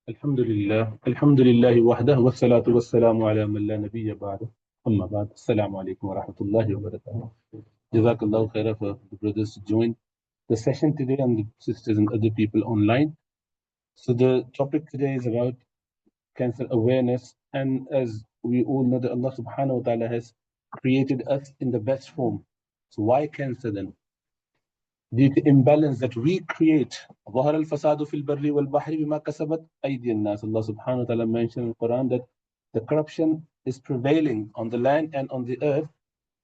الحمد لله وحده والصلاة والسلام على من لا نبي بعده. أما بعد, Assalamu alaikum wa rahmatullahi wa barakatuh. Jazakallah khairah for the brothers to join the session today and the sisters and other people online. So the topic today is about cancer awareness, and as we all know that Allah subhanahu wa ta'ala has created us in the best form. So why cancer then? Due to imbalance that we create. ظهر الفساد في البر والبحر بما كسبت أيدي الناس. Allah subhanahu wa ta'ala mentioned in the Quran that the corruption is prevailing on the land and on the earth,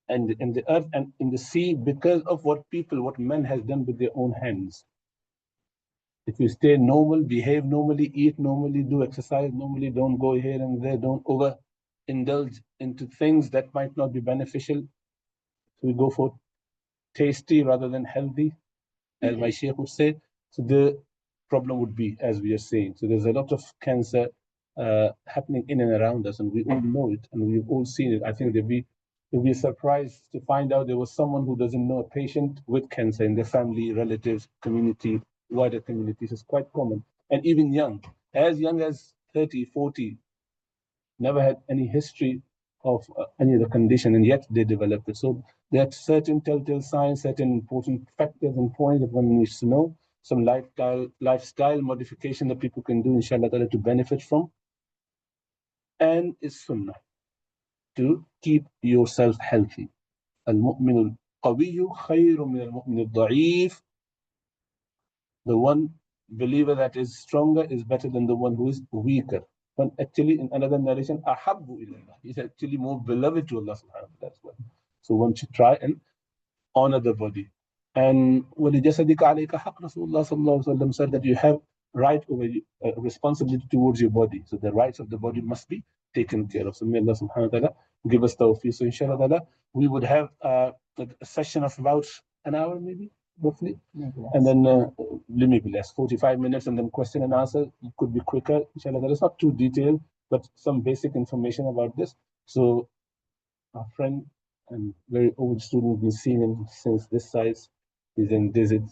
and in the earth and in the sea, because of what men has done with their own hands. If you stay normal, behave normally, eat normally, do exercise normally, don't go here and there, don't overindulge into things that might not be beneficial. So we go for tasty rather than healthy, as my Sheikh would say. So the problem would be, as we are saying, so there's a lot of cancer happening in and around us, and we all know it, and we've all seen it. I think they'll be surprised to find out there was someone who doesn't know a patient with cancer in their family, relatives, community, wider communities. It's quite common. And even young as 30, 40, never had any history of any of the condition, and yet they developed it. So there are certain telltale signs, certain important factors and points that one needs to know, some lifestyle modification that people can do, inshallah, to benefit from. And it's sunnah to keep yourself healthy. المؤمن القوي خير من المؤمن الضعيف. The one believer that is stronger is better than the one who is weaker. But actually, in another narration, أحب إلى الله. He's actually more beloved to Allah subhanahu wa ta'ala as well. So one should try and honor the body. And وَلِجَسَدِكَ عَلَيْكَ حَقْ Rasulullah sallallahu alaihi wasallam said that you have right over responsibility towards your body. So the rights of the body must be taken care of. So may Allah subhanahu wa ta'ala give us tawfiq. So inshallah we would have a session of about an hour maybe, roughly. And then maybe less, 45 minutes, and then question and answer. It could be quicker, inshallah. It's not too detailed, but some basic information about this. So our friend and very old student, been seeing him since this size. He's in Desert,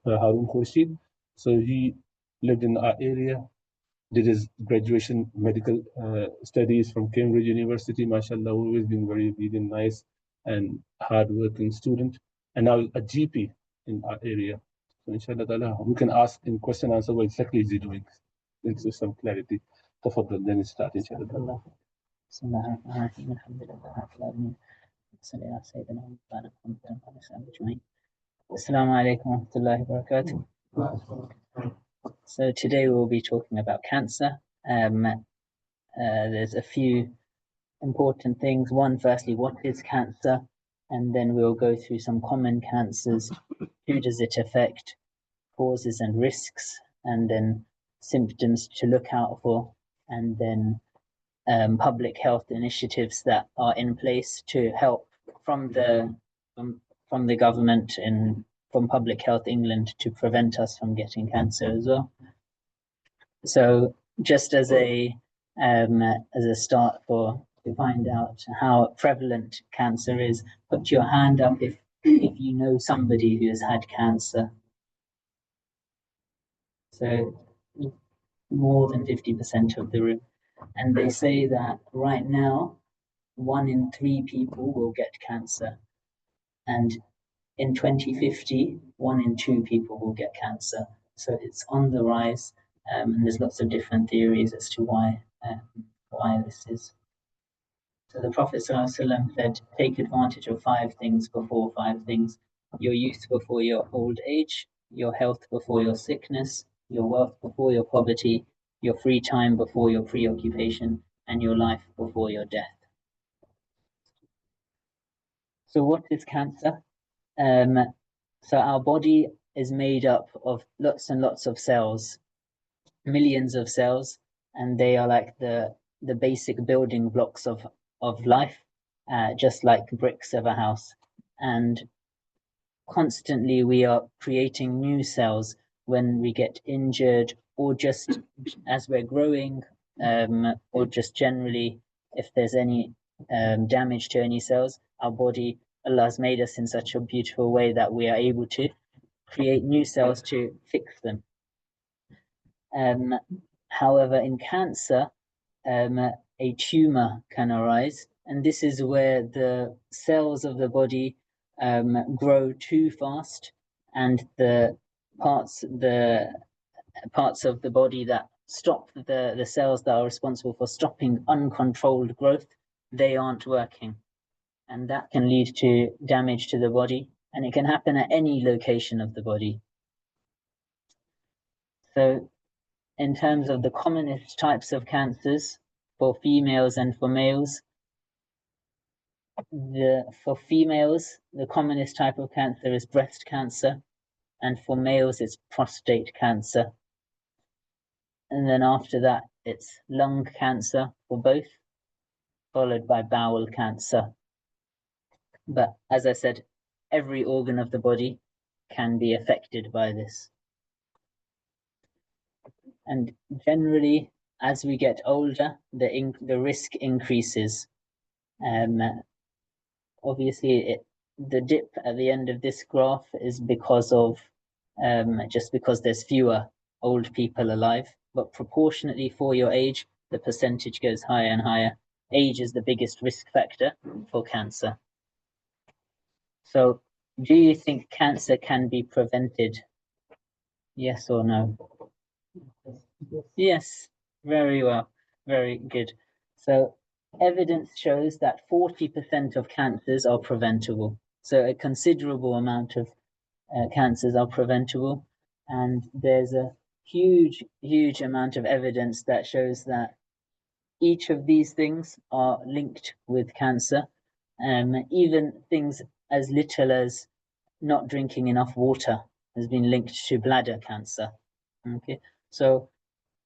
Harun Khurshid. So he lived in our area, did his graduation medical studies from Cambridge University, mashallah, always been very obedient, nice and hardworking student, and now a GP in our area. So inshallah, we can ask in question answer what exactly is he doing, into some clarity. Tafadhal, then start, inshallah. بسم الله الرحمن الرحيم الحمد لله رب العالمين وصلى على سيدنا محمد وعلى آله وصحبه أجمعين. Assalamu alaikum wa rahmatullahi wa barakatuh. So today we'll be talking about cancer. There's a few important things. One, firstly, what is cancer? And then we'll go through some common cancers. Who does it affect? Causes and risks, and then symptoms to look out for, and then public health initiatives that are in place to help from the government and from Public Health England to prevent us from getting cancer as well. So just as a start to find out how prevalent cancer is, put your hand up if you know somebody who has had cancer. So more than 50% of the room. And they say that right now, 1 in 3 people will get cancer. And in 2050, 1 in 2 people will get cancer. So it's on the rise, and there's lots of different theories as to why this is. So the Prophet ﷺ said, take advantage of 5 things before 5 things: your youth before your old age, your health before your sickness, your wealth before your poverty, your free time before your preoccupation, and your life before your death. So what is cancer? So our body is made up of lots and lots of cells, millions of cells, and they are like the basic building blocks of life, just like bricks of a house. And constantly we are creating new cells when we get injured, or just as we're growing, or just generally if there's any damage to any cells. Our body, Allah has made us in such a beautiful way that we are able to create new cells to fix them. However, in cancer, a tumor can arise, and this is where the cells of the body grow too fast, and the parts of the body that stop the cells that are responsible for stopping uncontrolled growth, they aren't working, and that can lead to damage to the body, and it can happen at any location of the body. So in terms of the commonest types of cancers for females and for males, for females, the commonest type of cancer is breast cancer, and for males, it's prostate cancer. And then after that, it's lung cancer for both, followed by bowel cancer. But as I said, every organ of the body can be affected by this. And generally, as we get older, the risk increases. Obviously, the dip at the end of this graph is because of just because there's fewer old people alive, but proportionately for your age, the percentage goes higher and higher. Age is the biggest risk factor for cancer. So, do you think cancer can be prevented? Yes or no? Yes, very well, very good. So, evidence shows that 40% of cancers are preventable. So, a considerable amount of cancers are preventable. And there's a huge amount of evidence that shows that each of these things are linked with cancer. Even things as little as not drinking enough water has been linked to bladder cancer. Okay, so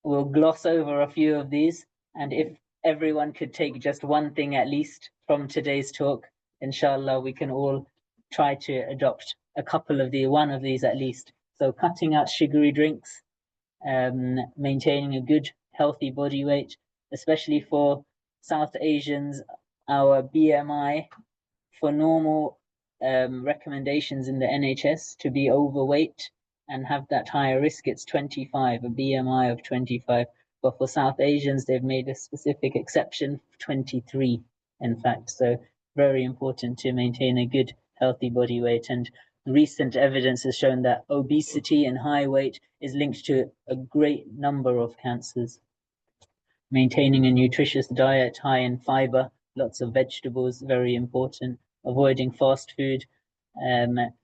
we'll gloss over a few of these, and if everyone could take just one thing at least from today's talk, inshallah, we can all try to adopt one of these at least. So cutting out sugary drinks, maintaining a good, healthy body weight, especially for South Asians, our BMI for normal recommendations in the NHS to be overweight and have that higher risk, it's 25, a BMI of 25. But for South Asians, they've made a specific exception, 23, in fact. So very important to maintain a good, healthy body weight. And recent evidence has shown that obesity and high weight is linked to a great number of cancers. Maintaining a nutritious diet high in fiber, lots of vegetables, very important. Avoiding fast food,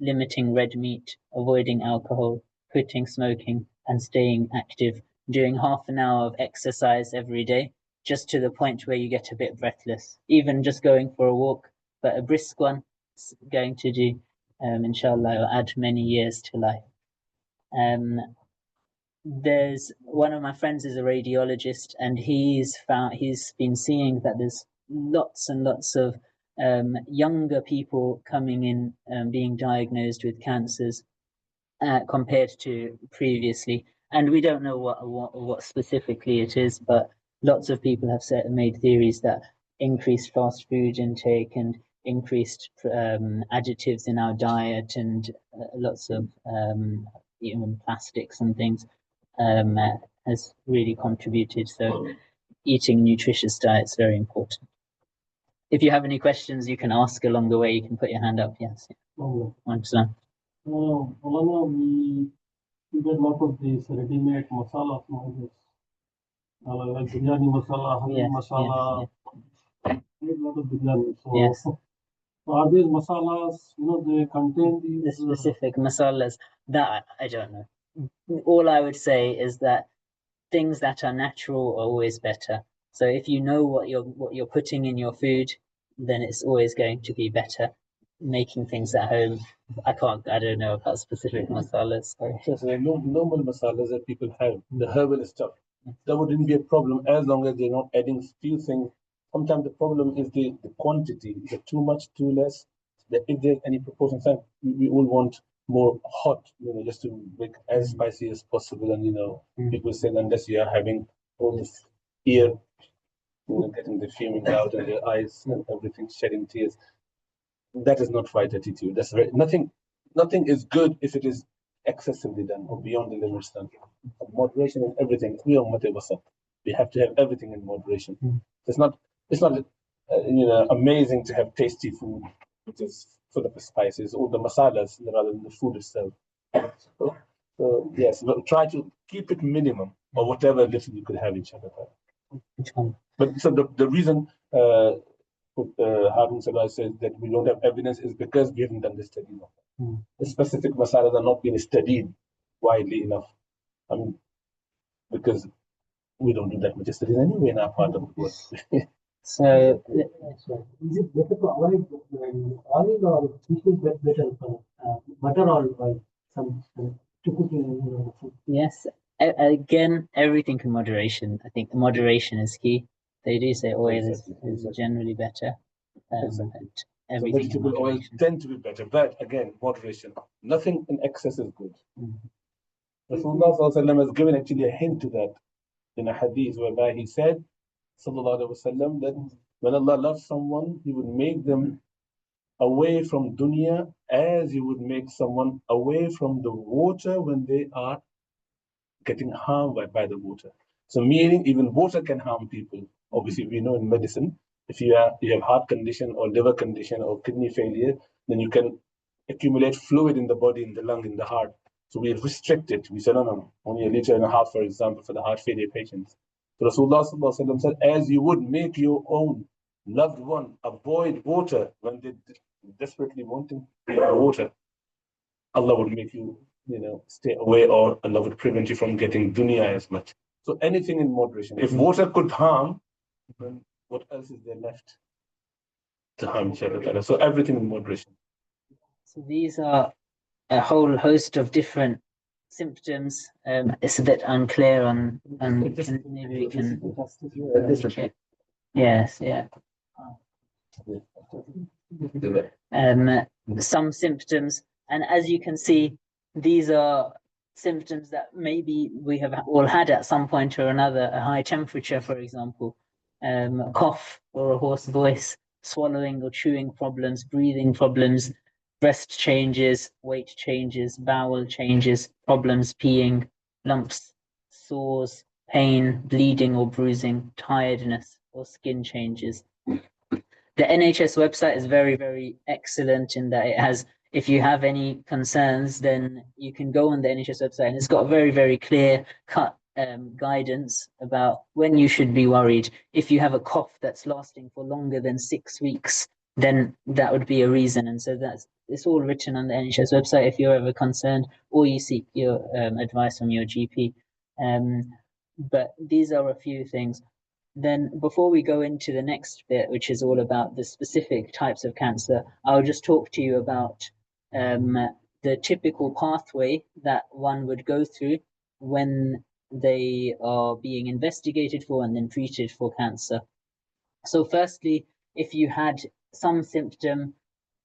limiting red meat, avoiding alcohol, quitting smoking, and staying active. Doing half an hour of exercise every day, just to the point where you get a bit breathless. Even just going for a walk, but a brisk one, is going to do, inshallah, add many years to life. There's one of my friends is a radiologist, and he's been seeing that there's lots and lots of younger people coming in being diagnosed with cancers compared to previously. And we don't know what specifically it is, but lots of people have made theories that increased fast food intake and increased additives in our diet and lots of even plastics and things has really contributed. So eating nutritious diet is very important. If you have any questions, you can ask along the way. You can put your hand up. Yes. We get a lot of these ready-made masalas nowadays. Like biryani masala, honey masala. A lot of biryani. So are these masalas, they contain these the specific masalas? That I don't know. All I would say is that things that are natural are always better. So if you know what you're putting in your food, then it's always going to be better. Making things at home, I don't know about specific masalas. Yes, normal masalas that people have, the herbal stuff, that wouldn't be a problem as long as they're not adding few things. Sometimes the problem is the quantity, the too much, too less. If there's any proportion, we all want more hot, just to make as spicy as possible. And people say unless you are having all this ear, getting the fuming out and your eyes and everything, shedding tears. That is not right attitude. That's right. Nothing is good if it is excessively done or beyond the limits done. moderation in everything. We have to have everything in moderation. It's not amazing to have tasty food, which is full of spices, or the masalas rather than the food itself. So yes, but try to keep it minimum, or whatever little you could have in Shakata. But so the reason Harun Salah says that we don't have evidence is because we haven't done the study enough. The specific masalas are not being studied widely enough. I mean, because we don't do that much studies anyway in our part of the world. So, is it better to avoid oil or fish is better for butter or oil? Some to cook in yes, again, everything in moderation. I think moderation is key. They do say oil is generally better. Exactly. But So everything in vegetable oils moderation. tend to be better, but again, moderation. Nothing in excess is good. Rasulullah Sallallahu Alaihi Wasallam has given actually a hint to that in a hadith whereby he said, Sallallahu Alaihi Wasallam, that when Allah loves someone, He would make them away from dunya as He would make someone away from the water when they are getting harmed by the water. So meaning even water can harm people. Obviously, we know in medicine, if you have heart condition or liver condition or kidney failure, then you can accumulate fluid in the body, in the lung, in the heart. So we restrict it. We say, no, only a liter and a half, for example, for the heart failure patients. So Rasulullah Sallallahu Alaihi Wasallam said, as you would make your own loved one avoid water when they desperately wanting water, Allah would make you, stay away, or Allah would prevent you from getting dunya as much. So anything in moderation. If water could harm, then what else is there left to harm each other? So everything in moderation. So these are a whole host of different symptoms. It's a bit unclear on, and maybe we can. Yes, yeah. Some symptoms, and as you can see, these are symptoms that maybe we have all had at some point or another. A high temperature, for example, cough or a hoarse voice, swallowing or chewing problems, breathing problems, breast changes, weight changes, bowel changes, problems peeing, lumps, sores, pain, bleeding or bruising, tiredness, or skin changes. The NHS website is very, very excellent in that it has, if you have any concerns, then you can go on the NHS website, and it's got a very, very clear cut guidance about when you should be worried. If you have a cough that's lasting for longer than 6 weeks, then that would be a reason. And so it's all written on the NHS website if you're ever concerned, or you seek your advice from your GP. But these are a few things. Then before we go into the next bit, which is all about the specific types of cancer, I'll just talk to you about the typical pathway that one would go through when they are being investigated for and then treated for cancer. So firstly, if you had some symptom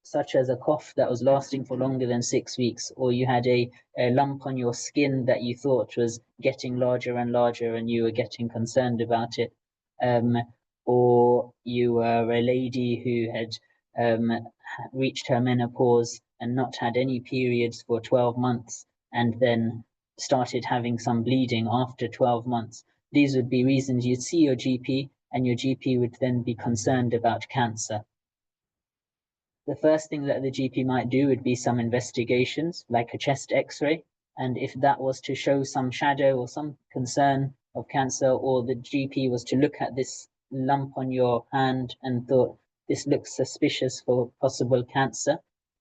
such as a cough that was lasting for longer than 6 weeks, or you had a lump on your skin that you thought was getting larger and larger and you were getting concerned about it, or you were a lady who had reached her menopause and not had any periods for 12 months and then started having some bleeding after 12 months. These would be reasons you'd see your GP, and your GP would then be concerned about cancer. The first thing that the GP might do would be some investigations, like a chest x-ray. And if that was to show some shadow or some concern of cancer, or the GP was to look at this lump on your hand and thought this looks suspicious for possible cancer,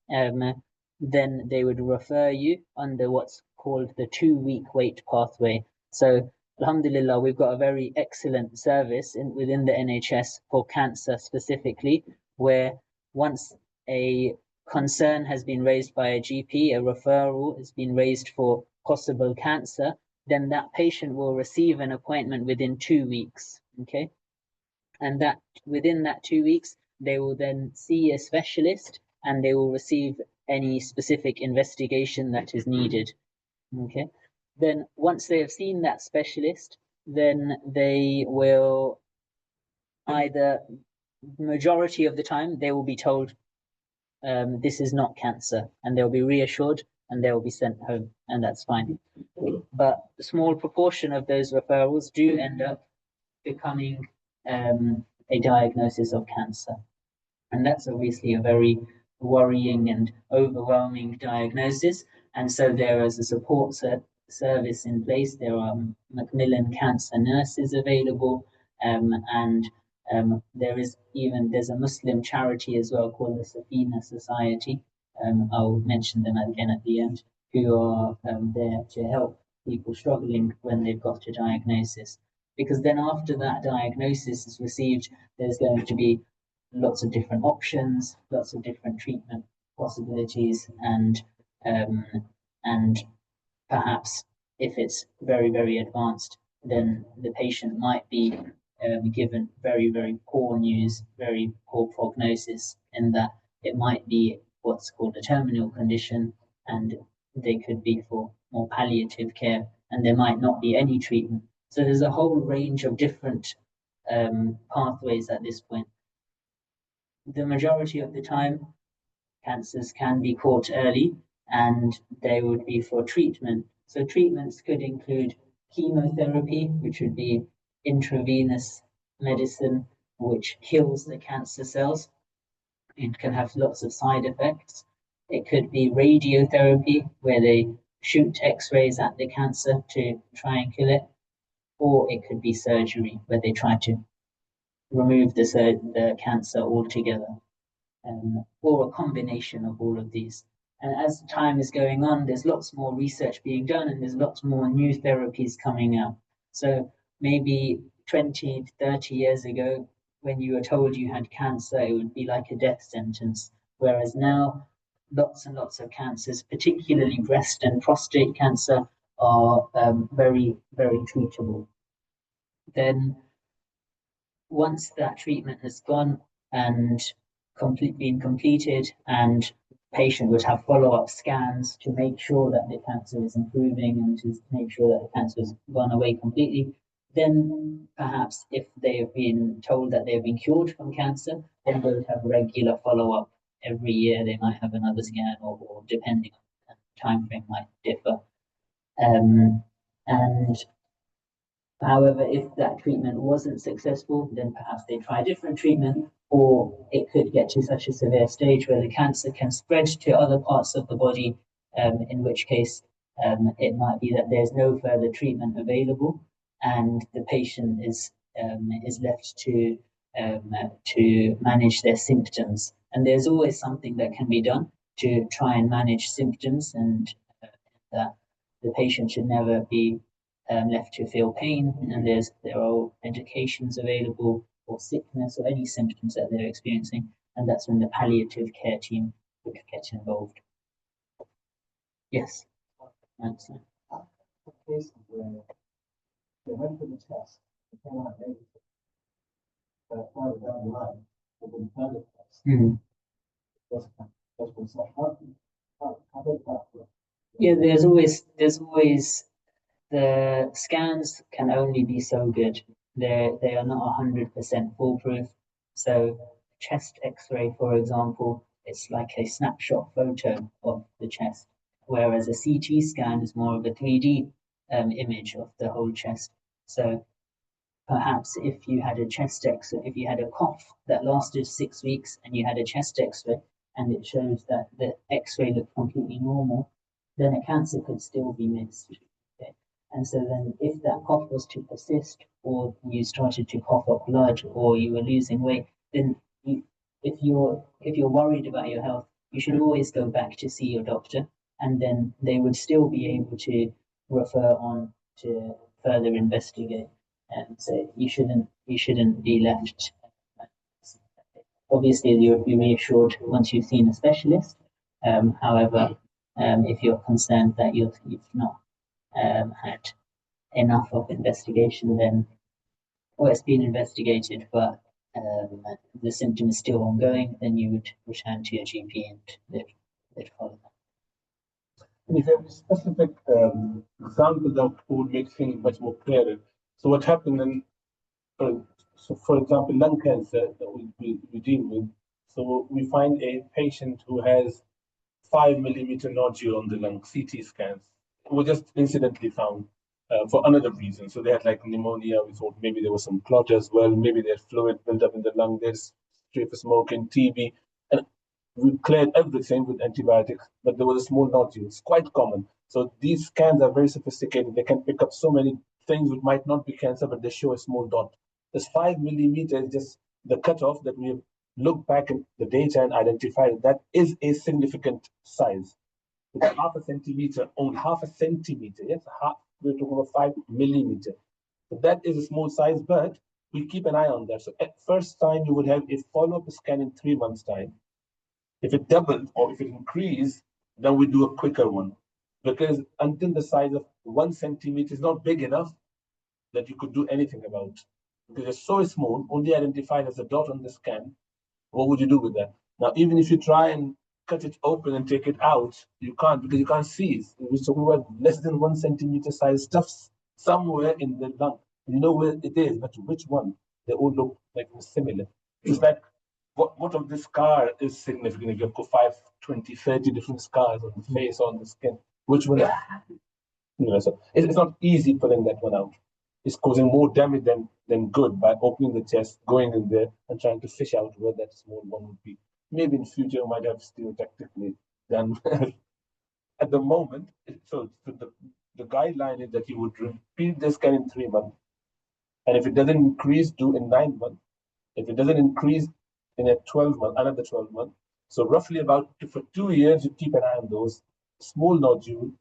then they would refer you under what's called the 2-week wait pathway. So alhamdulillah, we've got a very excellent service within the NHS for cancer specifically, where once a concern has been raised by a GP, a referral has been raised for possible cancer, then that patient will receive an appointment within 2 weeks. Okay, and that within that 2 weeks, they will then see a specialist and they will receive any specific investigation that is needed. Okay, then once they have seen that specialist, then they will either, majority of the time, they will be told this is not cancer, and they'll be reassured and they will be sent home, and that's fine. But a small proportion of those referrals do end up becoming a diagnosis of cancer. And that's obviously a very worrying and overwhelming diagnosis. And so there is a support service in place. There are Macmillan cancer nurses available, and there's a Muslim charity as well called the Safina Society. I'll mention them again at the end, who are there to help people struggling when they've got a diagnosis. Because then after that diagnosis is received, there's going to be lots of different options, lots of different treatment possibilities, and perhaps if it's very, very advanced, then the patient might be given very, very poor news, very poor prognosis, in that it might be what's called a terminal condition, and they could be for more palliative care, and there might not be any treatment. So there's a whole range of different pathways at this point. The majority of the time, cancers can be caught early, and they would be for treatment. So treatments could include chemotherapy, which would be intravenous medicine, which kills the cancer cells. It can have lots of side effects. It could be radiotherapy, where they shoot X-rays at the cancer to try and kill it. Or it could be surgery, where they try to remove the cancer altogether, or a combination of all of these. And as time is going on, there's lots more research being done, and there's lots more new therapies coming out. So maybe 20, 30 years ago, when you were told you had cancer, it would be like a death sentence. Whereas now, lots and lots of cancers, particularly breast and prostate cancer, are very, very treatable. Then once that treatment has gone and been completed, and patient would have follow-up scans to make sure that the cancer is improving and to make sure that the cancer has gone away completely, then perhaps if they have been told that they have been cured from cancer, then they would have regular follow-up every year. They might have another scan, or depending on the time frame might differ. And however, if that treatment wasn't successful, then perhaps they try a different treatment, or it could get to such a severe stage where the cancer can spread to other parts of the body, in which case it might be that there's no further treatment available, and the patient is left to manage their symptoms. And there's always something that can be done to try and manage symptoms, and that the patient should never be left to feel pain, and there are medications available for sickness or any symptoms that they're experiencing, and that's when the palliative care team would get involved. Yes. Answer. Cases where they went for the test, they came out negative, but further down the line, they didn't further test. How does that work? Yeah, there's always the scans can only be so good. They are not 100% foolproof. So chest X-ray, for example, it's like a snapshot photo of the chest, whereas a CT scan is more of a 3D image of the whole chest. So perhaps if you had a chest X-ray, if you had a cough that lasted 6 weeks and you had a chest X-ray and it shows that the X-ray looked completely normal, then a cancer could still be missed. Okay? And so then if that cough was to persist, or you started to cough up blood, or you were losing weight, then if you're worried about your health, you should always go back to see your doctor, and then they would still be able to refer on to further investigate. And so you shouldn't be left. Obviously, you'll be reassured once you've seen a specialist. However, if you're concerned that you've not had enough of investigation, then, or it's been investigated, but the symptom is still ongoing, then you would return to your GP and they'd follow that. And if you have a specific example that would make things much more clearer. So what happened in, for example, lung cancer that we deal with. So we find a patient who has 5 millimeter nodule on the lung, CT scans. It was just incidentally found for another reason. So they had like pneumonia. We thought maybe there was some clot as well. Maybe they had fluid built up in the lung. There's history for smoking, TB. And we cleared everything with antibiotics, but there was a small nodule. It's quite common. So these scans are very sophisticated. They can pick up so many things which might not be cancer, but they show a small dot. This 5 millimeter is just the cutoff that we have looked back at the data and identified that is a significant size. It's half a centimeter, only half a centimeter. Yes, we're talking about 5 millimeter. So that is a small size, but we keep an eye on that. So at first time, you would have a follow-up scan in 3 months' time. If it doubled or if it increased, then we do a quicker one. Because until the size of 1 centimeter is not big enough that you could do anything about. Because it's so small, only identified as a dot on the scan. What would you do with that? Now, even if you try and cut it open and take it out, you can't, because you can't see it. We're talking about less than 1 centimeter size stuff somewhere in the lung. You know where it is, but which one? They all look like similar. It's like, what of this scar is significant? If you've got 5, 20, 30 different scars on the face, on the skin, which one? So it's not easy pulling that one out. It's causing more damage than good by opening the chest, going in there, and trying to fish out where that small one would be. Maybe in future you might have stereotactically done. At the moment, so the guideline is that you would repeat the scan in 3 months, and if it doesn't increase, do in 9 months. If it doesn't increase in a 12 month, another 12 months. So roughly for 2 years, you keep an eye on those small nodules,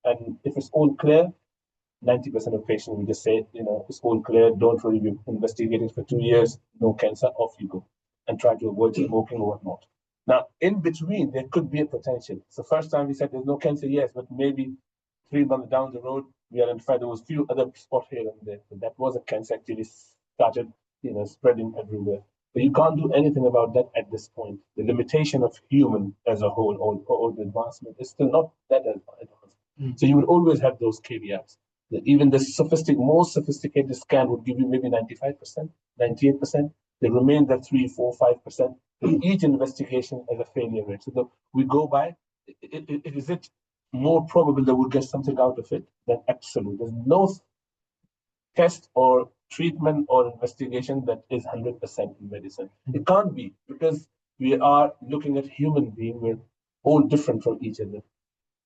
and if it's all clear, 90% of patients will just say, it's all clear, don't worry, we've investigated for 2 years, no cancer, off you go, and try to avoid smoking or whatnot. Now, in between, there could be a potential. So first time we said there's no cancer, yes, but maybe 3 months down the road, we identified there was a few other spots here and there. So that was a cancer actually started, spreading everywhere. But you can't do anything about that at this point. The limitation of human as a whole, or the advancement, is still not that advanced. So you would always have those caveats. Even the most sophisticated scan would give you maybe 95%, 98%. They remain that 3, 4, 5%. Each investigation has a failure rate. So we go by, is it more probable that we'll get something out of it? Then absolutely. There's no test or treatment or investigation that is 100% in medicine. It can't be, because we are looking at human beings. We're all different from each other.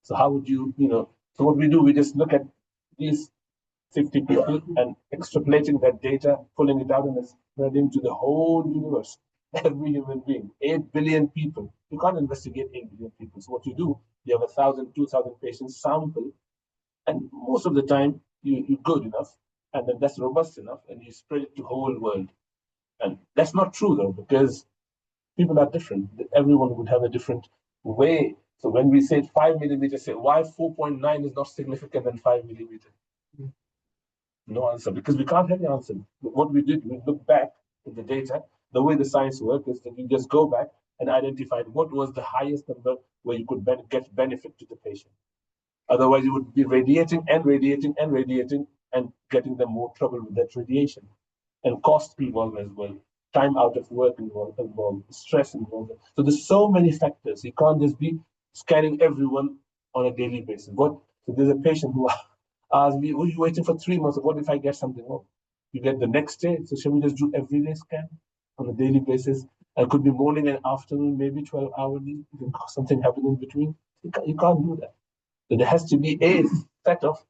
So how would you, so what we do, we just look at these 50 people and extrapolating that data, pulling it out and spreading to the whole universe, every human being, 8 billion people. You can't investigate 8 billion people. So what you do, you have 1,000, 2,000 patients sample, and most of the time you're good enough, and then that's robust enough, and you spread it to the whole world. And that's not true though, because people are different. Everyone would have a different way. So when we say 5 millimeters, say why 4.9 is not significant than 5 millimeters? No answer, because we can't have the answer. What we did, we looked back at the data. The way the science works is that you just go back and identify what was the highest number where you could get benefit to the patient. Otherwise, you would be radiating and radiating and radiating and getting them more trouble with that radiation. And cost involved as well. Time out of work involved, stress involved. So there's so many factors. You can't just be scanning everyone on a daily basis. So there's a patient who asked me, "Were you waiting for 3 months? What if I get something wrong?" You get the next day. So shall we just do everyday scan on a daily basis? It could be morning and afternoon, maybe 12 hourly. Something happened in between. You can't do that. So there has to be a set of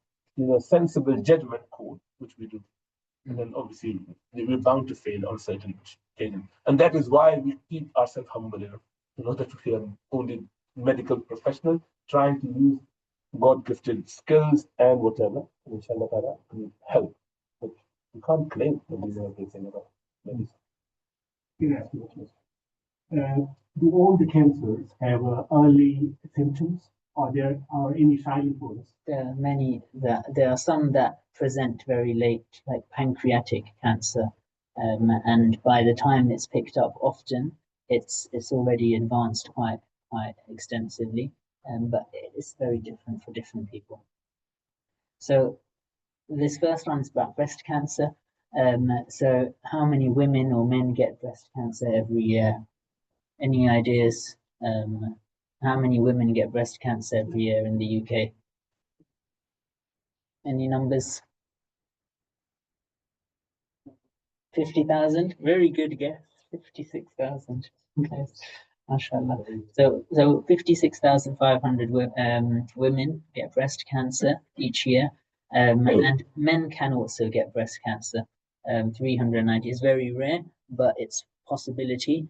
sensible judgment code, which we do. And then obviously we're bound to fail on certain occasions. And that is why we keep ourselves humble enough to know that we are only medical professionals trying to use God-gifted skills and whatever, inshallah ta'ala, to help. But you can't claim that we know everything about medicine. Yes. Do all the cancers have early symptoms, or there are any silent ones? There are many there are some that present very late, like pancreatic cancer, and by the time it's picked up, often it's already advanced quite extensively, but it's very different for different people. So this first one's about breast cancer. So how many women or men get breast cancer every year? Any ideas? How many women get breast cancer every year in the UK? Any numbers? 50,000? Very good guess. 56,000. Yes. MashaAllah. So 56,500 women get breast cancer each year. And men can also get breast cancer. 390 is very rare, but it's possibility.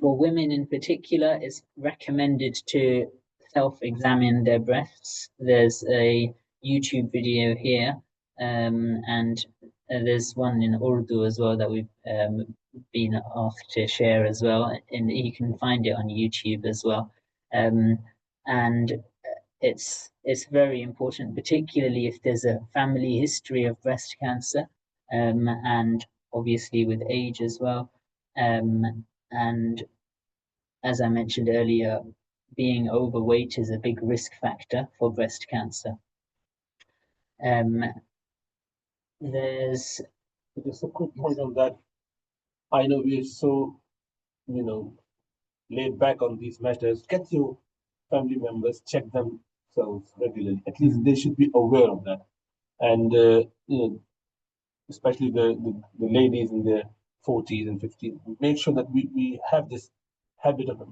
For women in particular, it's recommended to self-examine their breasts. There's a YouTube video here, and there's one in Urdu as well that we've been asked to share as well, and you can find it on YouTube as well. And it's very important, particularly if there's a family history of breast cancer, and obviously with age as well. And as I mentioned earlier, being overweight is a big risk factor for breast cancer. There's Just a quick point on that. I know we're so, laid back on these matters. Get your family members, check themselves regularly. At least they should be aware of that. And, especially the ladies in their 40s and 50s, make sure that we have this habit of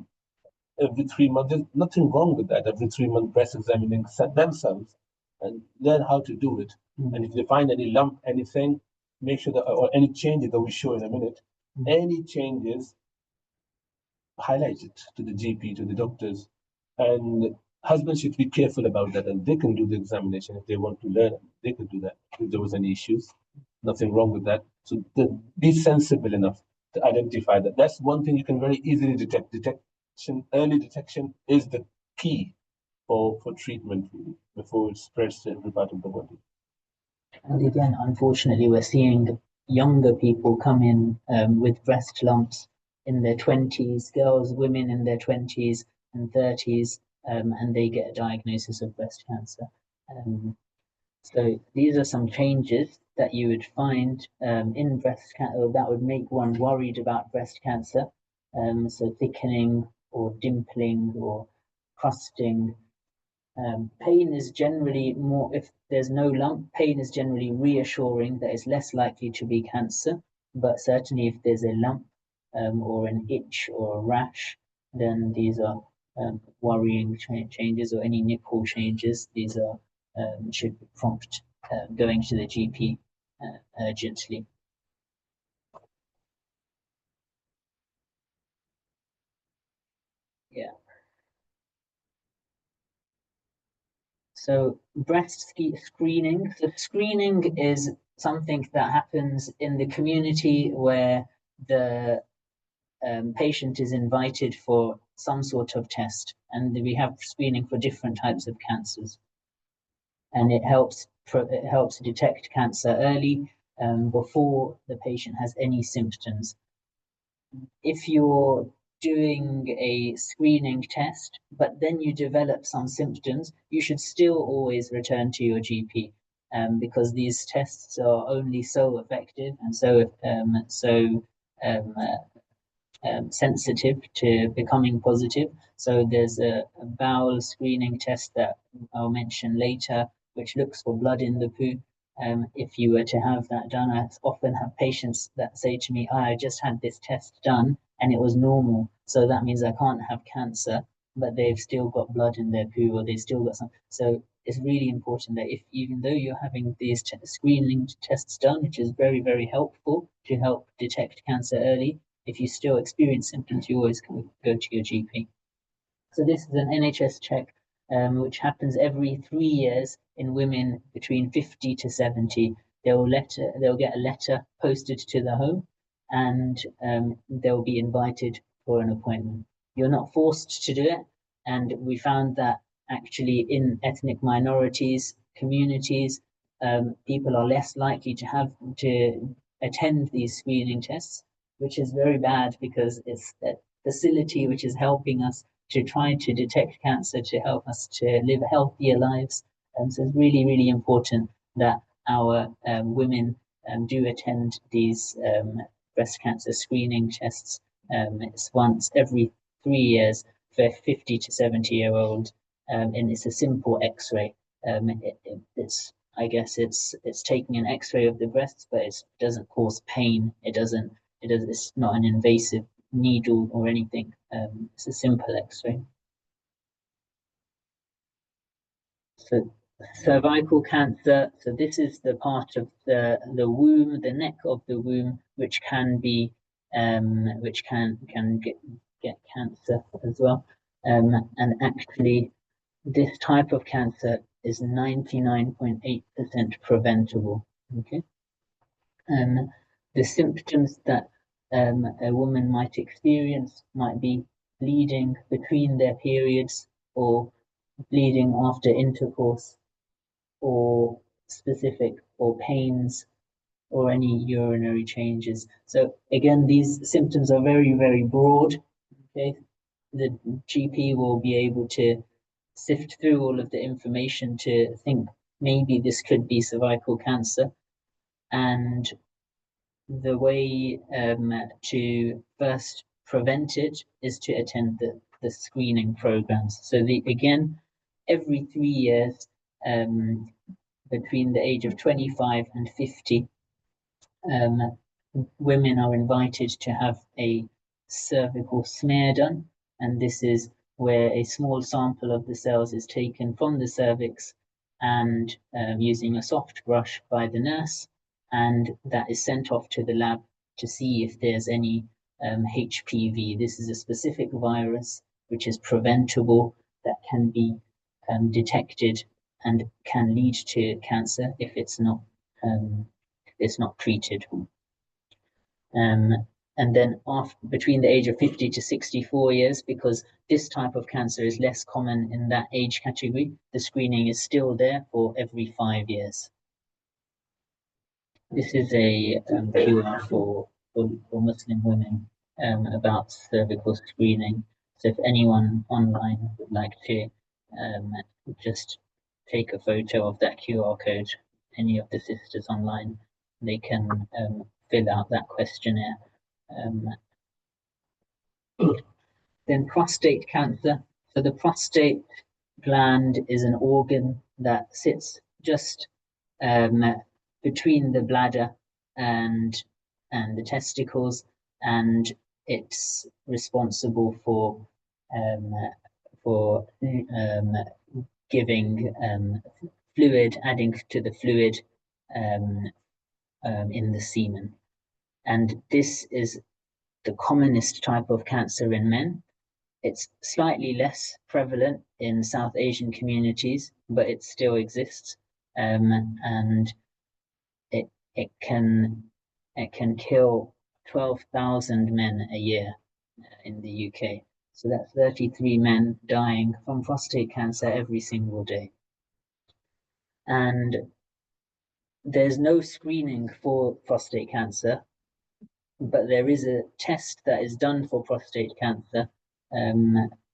every 3 months. There's nothing wrong with that. Every 3 month breast examining themselves and learn how to do it. And if they find any lump, anything, make sure that, or any changes that we show in a minute, any changes, highlight it to the GP, to the doctors. And husbands should be careful about that, and they can do the examination if they want to learn. They could do that if there was any issues. Nothing wrong with that. So be sensible enough to identify that. That's one thing you can very easily detect. Early detection is the key for treatment before it spreads to every part of the body. And again, unfortunately, we're seeing younger people come in with breast lumps in their 20s, women in their 20s and 30s, and they get a diagnosis of breast cancer. So these are some changes that you would find in breast cancer that would make one worried about breast cancer. So thickening or dimpling or crusting. Pain is generally more, if there's no lump, pain is generally reassuring that it's less likely to be cancer. But certainly if there's a lump or an itch or a rash, then these are worrying changes, or any nipple changes. These are should prompt going to the GP urgently. Yeah. So breast screening. So screening is something that happens in the community where the patient is invited for some sort of test, and we have screening for different types of cancers, and it helps detect cancer early before the patient has any symptoms. If you're doing a screening test, but then you develop some symptoms, you should still always return to your GP, because these tests are only so effective and so sensitive to becoming positive. So there's a bowel screening test that I'll mention later, which looks for blood in the poo. If you were to have that done, I often have patients that say to me, I just had this test done and it was normal, so that means I can't have cancer, but they've still got blood in their poo, or they've still got some. So it's really important that if, even though you're having these screening tests done, which is very, very helpful to help detect cancer early, if you still experience symptoms, you always go to your GP. So this is an NHS check, which happens every 3 years in women between 50 to 70. They'll get a letter posted to the home, and they'll be invited for an appointment. You're not forced to do it, and we found that actually in ethnic minorities, communities, people are less likely to attend these screening tests, which is very bad, because it's a facility which is helping us to try to detect cancer, to help us to live healthier lives. So it's really, really important that our women do attend these breast cancer screening tests. It's once every 3 years for a 50 to 70-year-old, and it's a simple X-ray. It's I guess it's taking an X-ray of the breasts, but it doesn't cause pain. It's not an invasive needle or anything. It's a simple X-ray. So cervical cancer. So this is the part of the womb, the neck of the womb, which can be which can get cancer as well. And actually, this type of cancer is 99.8% preventable. Okay. The symptoms that a woman might experience might be bleeding between their periods, or bleeding after intercourse, or specific, or pains, or any urinary changes. So again, these symptoms are very, very broad. Okay, the GP will be able to sift through all of the information to think maybe this could be cervical cancer, and the way to first prevent it is to attend the screening programs. So again, every 3 years, between the age of 25 and 50, women are invited to have a cervical smear done, and this is where a small sample of the cells is taken from the cervix and using a soft brush by the nurse, and that is sent off to the lab to see if there's any HPV. This is a specific virus which is preventable, that can be detected and can lead to cancer if it's not treated. And then between the age of 50 to 64 years, because this type of cancer is less common in that age category, the screening is still there for every 5 years. This is a cure for Muslim women about cervical screening. So if anyone online would like to just take a photo of that QR code, any of the sisters online, they can fill out that questionnaire. Then prostate cancer. So the prostate gland is an organ that sits just between the bladder and the testicles, and it's responsible for giving fluid, adding to the fluid in the semen. And this is the commonest type of cancer in men. It's slightly less prevalent in South Asian communities, but it still exists, and it can kill 12,000 men a year in the UK. So that's 33 men dying from prostate cancer every single day. And there's no screening for prostate cancer, but there is a test that is done for prostate cancer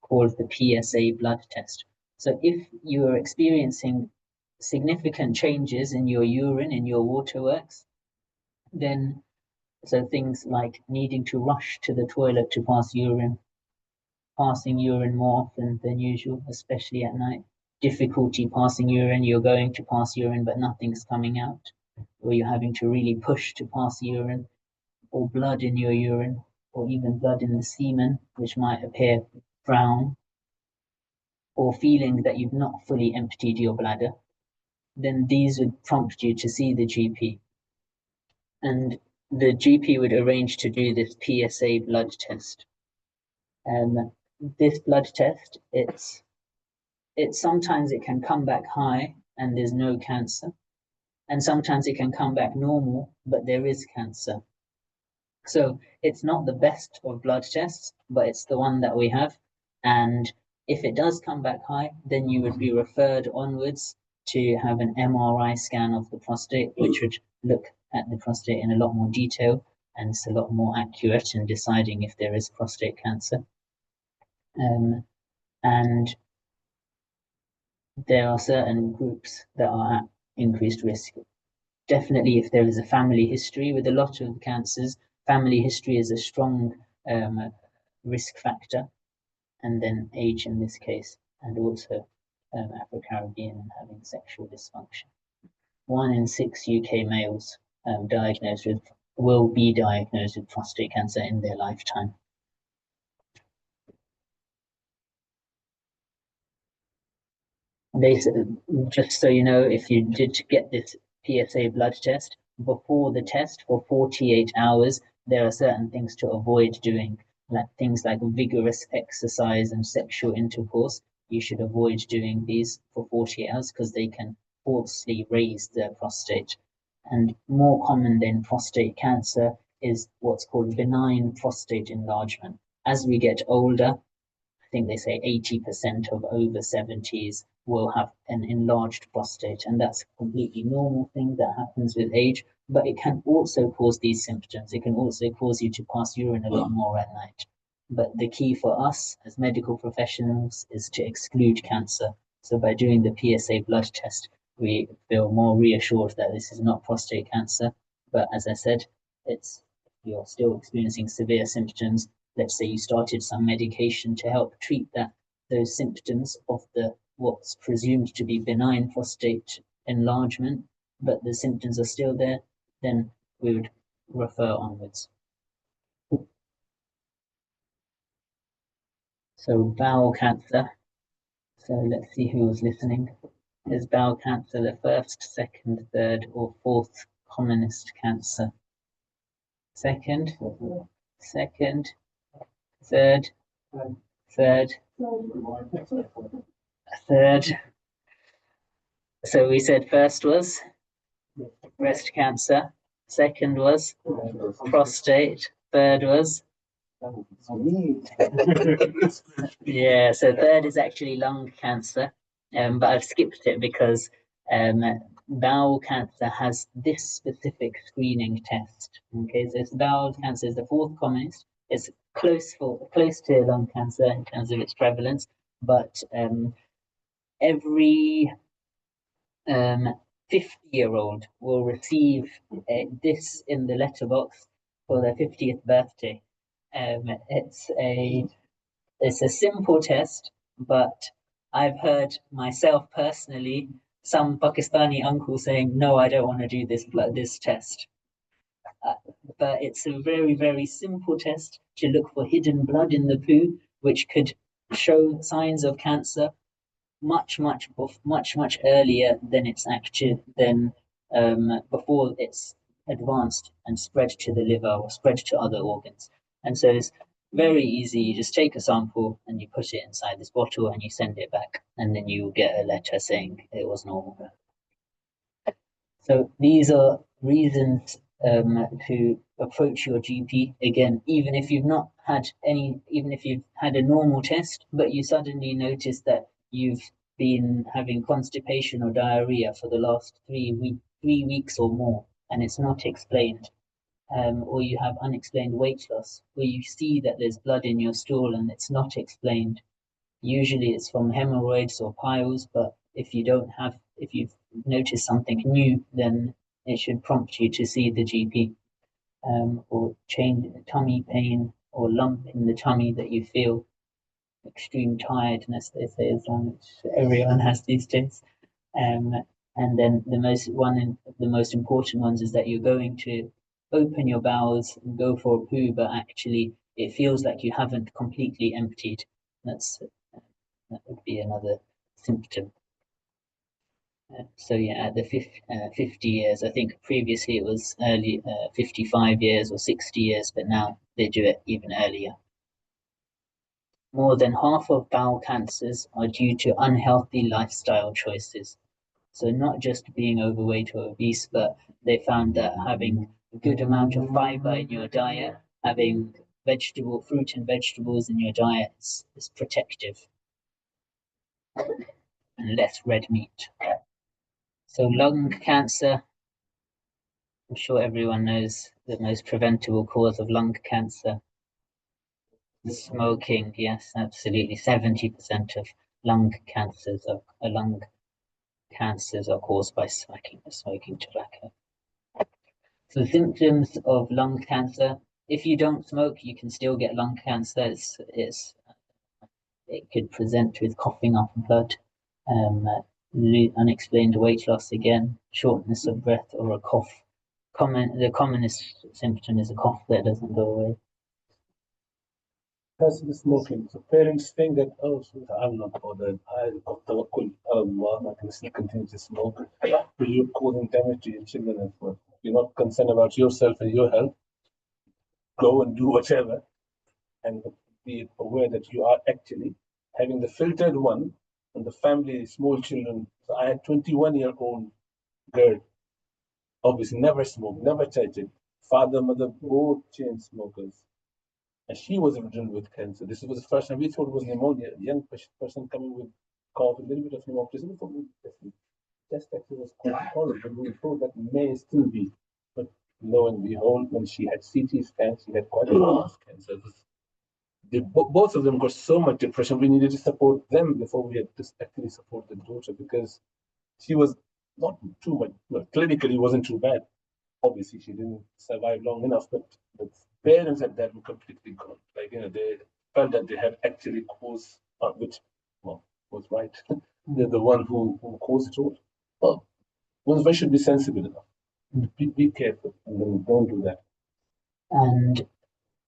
called the PSA blood test. So if you are experiencing significant changes in your urine, in your waterworks, then so things like needing to rush to the toilet to pass urine, passing urine more often than usual, especially at night, difficulty passing urine, you're going to pass urine but nothing's coming out, or you're having to really push to pass urine, or blood in your urine, or even blood in the semen, which might appear brown, or feeling that you've not fully emptied your bladder, then these would prompt you to see the GP. And the GP would arrange to do this PSA blood test. This blood test, sometimes it can come back high and there's no cancer, and sometimes it can come back normal, but there is cancer. So it's not the best of blood tests, but it's the one that we have. And if it does come back high, then you would be referred onwards to have an MRI scan of the prostate, which would look at the prostate in a lot more detail, and it's a lot more accurate in deciding if there is prostate cancer. And there are certain groups that are at increased risk. Definitely, if there is a family history with a lot of cancers, family history is a strong risk factor, and then age in this case, and also Afro-Caribbean and having sexual dysfunction. 1 in 6 UK males will be diagnosed with prostate cancer in their lifetime. Just so you know, if you did get this PSA blood test, before the test for 48 hours, there are certain things to avoid doing, like things like vigorous exercise and sexual intercourse. You should avoid doing these for 48 hours because they can falsely raise the prostate. And more common than prostate cancer is what's called benign prostate enlargement. As we get older, I think they say 80% of over 70s will have an enlarged prostate, and that's a completely normal thing that happens with age, but it can also cause these symptoms. It can also cause you to pass urine a lot more at night. But the key for us as medical professionals is to exclude cancer. So by doing the PSA blood test, we feel more reassured that this is not prostate cancer. But as I said, you're still experiencing severe symptoms. Let's say you started some medication to help treat those symptoms of what's presumed to be benign prostate enlargement, but the symptoms are still there, then we would refer onwards. So bowel cancer. So let's see who was listening. Is bowel cancer the first, second, third, or fourth commonest cancer? Second, third. So we said first was breast cancer, second was prostate, third was yeah, so third is actually lung cancer, but I've skipped it because bowel cancer has this specific screening test. Okay, so bowel cancer is the fourth commonest. It's close to lung cancer in terms of its prevalence, but every 50-year-old will receive this in the letterbox for their 50th birthday. It's a simple test, but I've heard myself personally some Pakistani uncle saying, "No, I don't want to do this test." But it's a very, very simple test to look for hidden blood in the poo, which could show signs of cancer much earlier than before it's advanced and spread to the liver or spread to other organs. And so it's very easy. You just take a sample and you put it inside this bottle and you send it back, and then you get a letter saying it was normal. So these are reasons to approach your GP. Again, even if you've had a normal test, but you suddenly notice that you've been having constipation or diarrhea for the last 3 weeks or more, and it's not explained, or you have unexplained weight loss, or you see that there's blood in your stool and it's not explained. Usually it's from hemorrhoids or piles, but if you've noticed something new, then it should prompt you to see the GP. Or change tummy pain or lump in the tummy that you feel, extreme tiredness, they say, as long as everyone has these days. And then the most important ones is that you're going to open your bowels and go for a poo, but actually it feels like you haven't completely emptied. That would be another symptom. So yeah, at the 50 years, I think previously it was early 55 years or 60 years, but now they do it even earlier. More than half of bowel cancers are due to unhealthy lifestyle choices. So not just being overweight or obese, but they found that having a good amount of fiber in your diet, having fruit and vegetables in your diet is protective, and less red meat. So lung cancer, I'm sure everyone knows the most preventable cause of lung cancer. Smoking, yes, absolutely. 70% of lung cancers are caused by smoking tobacco. So symptoms of lung cancer if you don't smoke, you can still get lung cancer. It could present with coughing up blood, unexplained weight loss again, shortness of breath, or a cough. The commonest symptom is a cough that doesn't go away. That's the smoking. So parents think that, oh, so I'm not bothered. I've got tawakkul Allah, I can still continue to smoke. But you're causing damage to your children as well. You're not concerned about yourself and your health. Go and do whatever, and be aware that you are actually having the filtered one and the family, small children. So I had 21-year-old girl, obviously never smoked, never touched it. Father, mother, both chain smokers. And she was riddled with cancer. This was the first time we thought it was pneumonia. A young person coming with cough, a little bit of pneumonia. We thought chest actually was quite horrible, but we thought that may still be. But lo and behold, when she had CT scans, she had quite a lot of cancer. Both of them got so much depression, we needed to support them before we had to actually support the daughter, because she was not too much, well, clinically wasn't too bad. Obviously, she didn't survive long enough, but the parents at that were completely gone. Like, they felt that they had actually caused, which, well, was right. They're the one who caused it all. Well, one should be sensible enough. Be careful, and then don't do that. And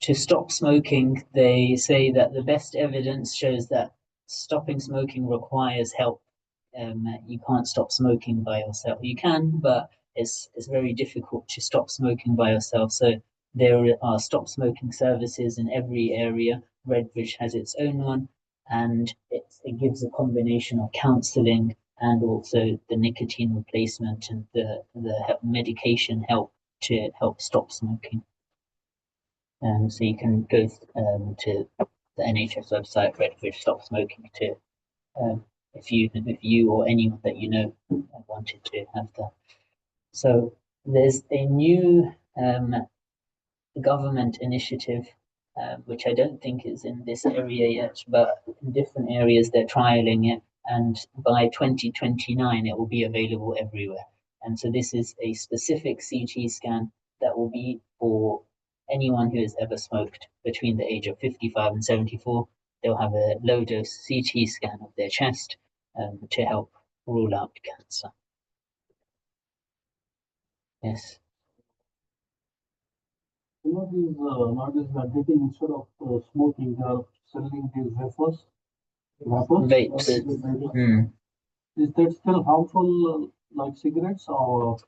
to stop smoking, they say that the best evidence shows that stopping smoking requires help. You can't stop smoking by yourself. You can, but it's very difficult to stop smoking by yourself. So there are stop smoking services in every area. Redbridge has its own one, and it gives a combination of counselling and also the nicotine replacement and the medication help to help stop smoking. So you can go to the NHS website, Redbridge Stop Smoking, to if you or anyone that you know wanted to have that. So there's a new government initiative, which I don't think is in this area yet, but in different areas they're trialing it, and by 2029 it will be available everywhere. And so this is a specific CT scan that will be for anyone who has ever smoked between the age of 55 and 74. They'll have a low dose CT scan of their chest to help rule out cancer. Yes. These nowadays are getting, instead of smoking, they are selling these wafers. Vapes. Is that still harmful, like cigarettes, or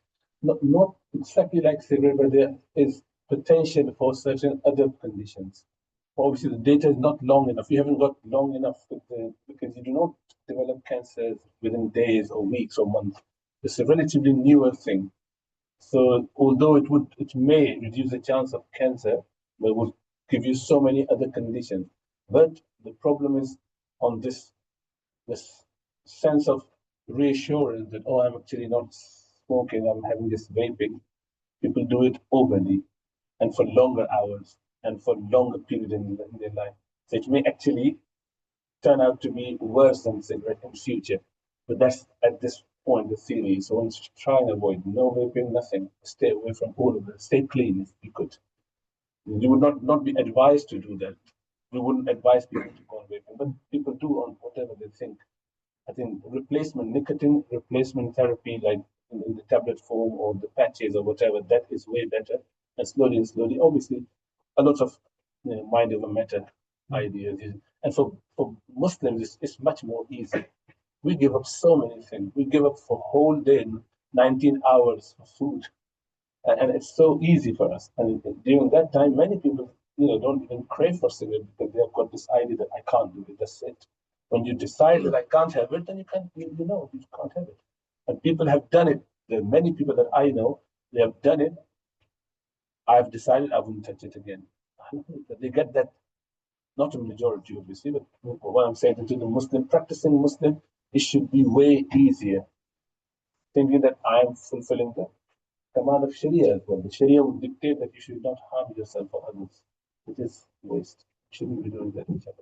not exactly like cigarette, but there is potential for certain other conditions. Obviously, the data is not long enough. You haven't got long enough because you do not develop cancer within days or weeks or months. It's a relatively newer thing. So although it may reduce the chance of cancer, but it will give you so many other conditions. But the problem is on this sense of reassurance that, oh, I'm actually not smoking, I'm having this vaping. People do it overly and for longer hours and for longer period in their life. So it may actually turn out to be worse than cigarette in future. But that's at this point the theory. So one should try and avoid no vaping, nothing. Stay away from all of it. Stay clean if you could. You would not be advised to do that. We wouldn't advise people to go on vaping, but people do on whatever they think. I think nicotine replacement therapy, like in the tablet form or the patches or whatever, that is way better. And slowly, obviously, a lot of mind over matter ideas. And for Muslims, it's much more easy. We give up so many things. We give up for whole day, 19 hours of food. And it's so easy for us. And during that time, many people, don't even crave for cigarette because they have got this idea that I can't do it. That's it. When you decide that I can't have it, then you can't. You can't have it. And people have done it. There are many people that I know. They have done it. I've decided I wouldn't touch it again. They get that. Not a majority, obviously, but what I'm saying to the practicing Muslim, it should be way easier. Thinking that I'm fulfilling the command of Sharia as well. The Sharia would dictate that you should not harm yourself or others. It is waste. You shouldn't be doing that, inshallah.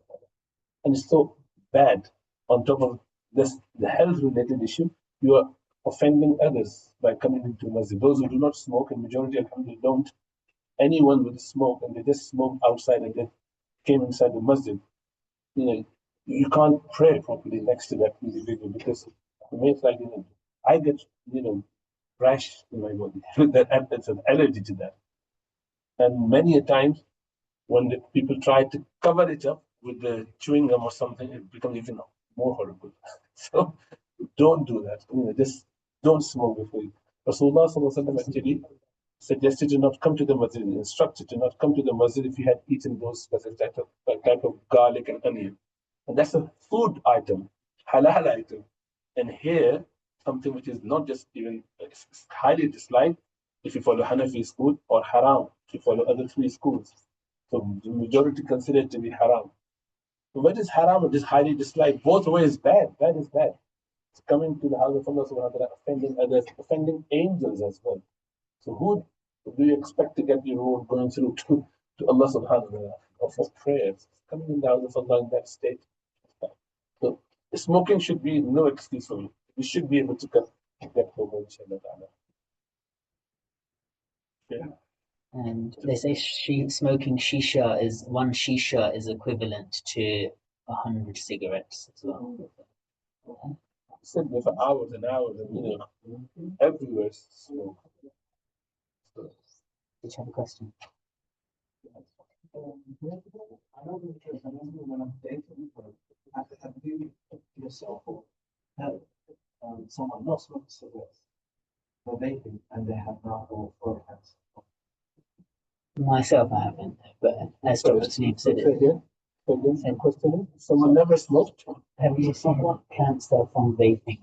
And it's so bad. On top of this, the health-related issue, you are offending others by coming into masjid. Those who do not smoke, and majority alhamdulillah don't, anyone with smoke and they just smoked outside and they came inside the masjid, you can't pray properly next to that individual because it makes like, I get, rash in my body. That's an allergy to that. And many a times when the people try to cover it up with the chewing gum or something, it becomes even more horrible. So don't do that. Just don't smoke before you. Rasulullah Sallallahu Alaihi Wasallam actually suggested to not come to the masjid, instructed to not come to the masjid if you had eaten those specific type of garlic and onion. And that's a food item, halal item. And here, something which is not just even it's highly disliked if you follow Hanafi school, or haram if you follow other three schools. So the majority consider it to be haram. So what is haram? It is highly disliked. Both ways bad. Bad is bad. It's coming to the house of Allah subhanahu wa ta'ala, offending others, offending angels as well. So who do you expect to get your reward going through to Allah subhanahu wa ta'ala for prayers? Coming in the house of Allah in that state. So smoking should be no excuse for you. We should be able to get over, inshallah ta'ala. Yeah. And they say smoking shisha is one shisha is equivalent to 100 cigarettes as well. Sitting there for hours and hours and everywhere smoke. Did you have a question? Have you yourself or have someone not smoking cigarettes or vaping and they have now or throat cancer? Myself, I haven't, but as Dr. Salim said it. Same question. Someone never smoked. Have you seen cancer from vaping?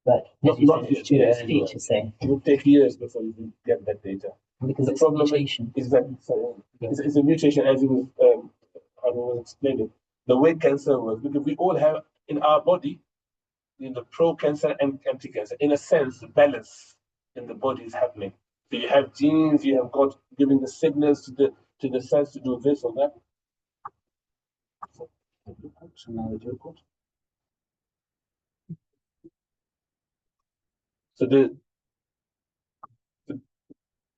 But Not it's too early to say. It would take years before you can get that data. Because The it's problem mutation. is that it's a mutation, as it was how it was explained. The way cancer was, because we all have in our body, the pro-cancer and anti-cancer. In a sense, the balance in the body is happening. So you have genes, you have got giving the signals to the cells to do this or that. So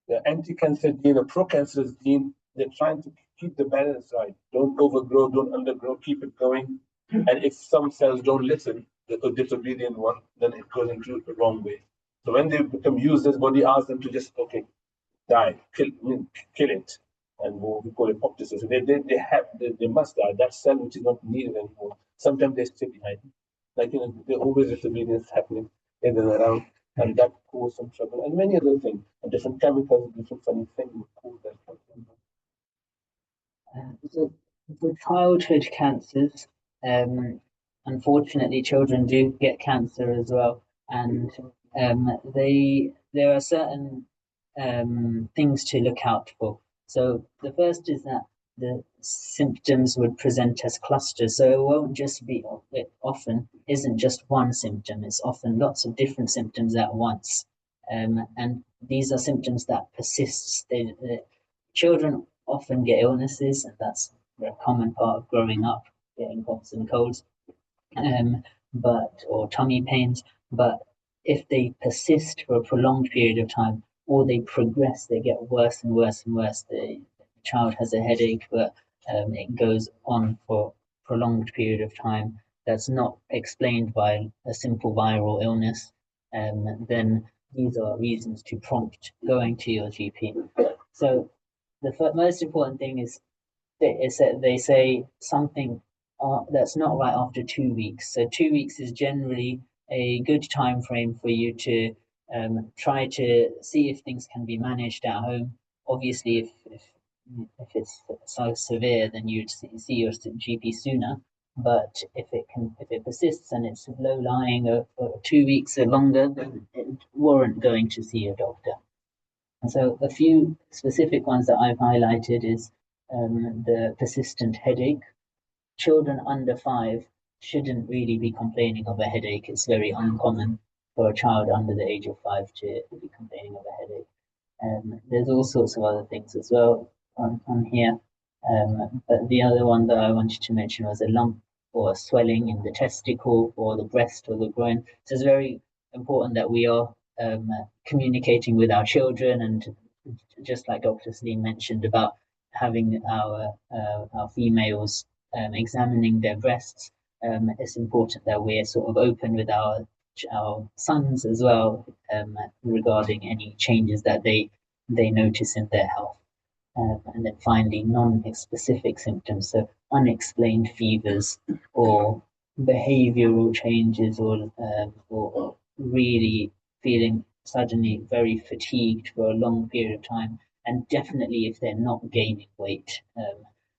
the anti-cancer gene or pro-cancerous gene, they're trying to keep the balance right. Don't overgrow, don't undergrow, keep it going. And if some cells don't listen, the disobedient one, then it goes into the wrong way. So when they become useless, body asks them to just, die, kill it. And we call it opticism. They must die. That cell which is not needed anymore. Sometimes they stay behind. Like, there's always disobedience happening in and around. And that causes some trouble. And many other things. And different chemicals, different funny things would cause that problem. So for childhood cancers, unfortunately, children do get cancer as well, and there are certain things to look out for. So the first is that the symptoms would present as clusters. So it won't just be, it often isn't just one symptom, it's often lots of different symptoms at once. And these are symptoms that persist. The children often get illnesses, and that's a common part of growing up, getting coughs and colds, or tummy pains. But if they persist for a prolonged period of time, or they progress, they get worse and worse and worse. The child has a headache, but it goes on for a prolonged period of time that's not explained by a simple viral illness, then these are reasons to prompt going to your GP. So the most important thing is that they say something that's not right after 2 weeks. So 2 weeks is generally a good time frame for you to try to see if things can be managed at home. Obviously, if it's so severe, then you'd see your GP sooner. But if it persists and it's low lying for 2 weeks or longer, then it warrant going to see your doctor. And so a few specific ones that I've highlighted is the persistent headache. Children under 5 shouldn't really be complaining of a headache. It's very uncommon for a child under the age of 5 to be complaining of a headache. There's all sorts of other things as well on here. But the other one that I wanted to mention was a lump or a swelling in the testicle or the breast or the groin. So it's very important that we are communicating with our children and just like Dr. Salim mentioned about having our females examining their breasts, it's important that we're sort of open with our sons as well, regarding any changes that they notice in their health. And then finally, non-specific symptoms, so unexplained fevers or behavioral changes, or really feeling suddenly very fatigued for a long period of time. And definitely if they're not gaining weight,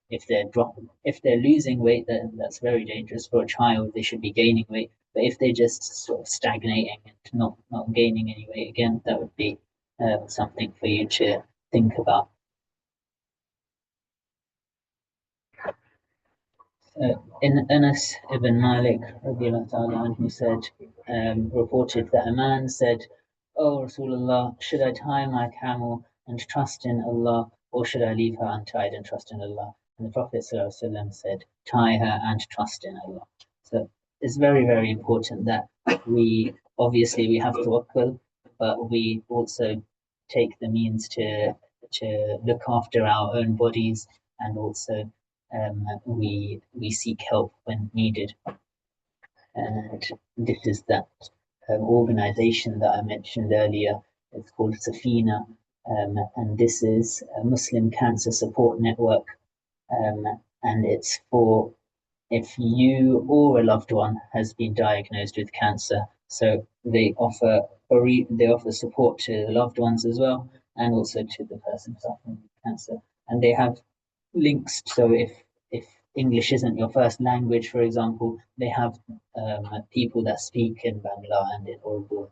if they're losing weight, then that's very dangerous for a child. They should be gaining weight. But if they're just sort of stagnating and not gaining any weight, again, that would be something for you to think about. In Anas ibn Malik who said, reported that a man said, "Oh Rasulullah, should I tie my camel and trust in Allah, or should I leave her untied and trust in Allah?" And the Prophet ﷺ said, "Tie her and trust in Allah." So it's very, very important that we have tawakkul, but we also take the means to look after our own bodies, and also we seek help when needed. And this is that organization that I mentioned earlier. It's called Safina, and this is a Muslim Cancer Support Network, and it's for if you or a loved one has been diagnosed with cancer. So they offer support to the loved ones as well, and also to the person suffering with cancer. And they have links. So if English isn't your first language, for example, they have people that speak in Bangla and in Urdu.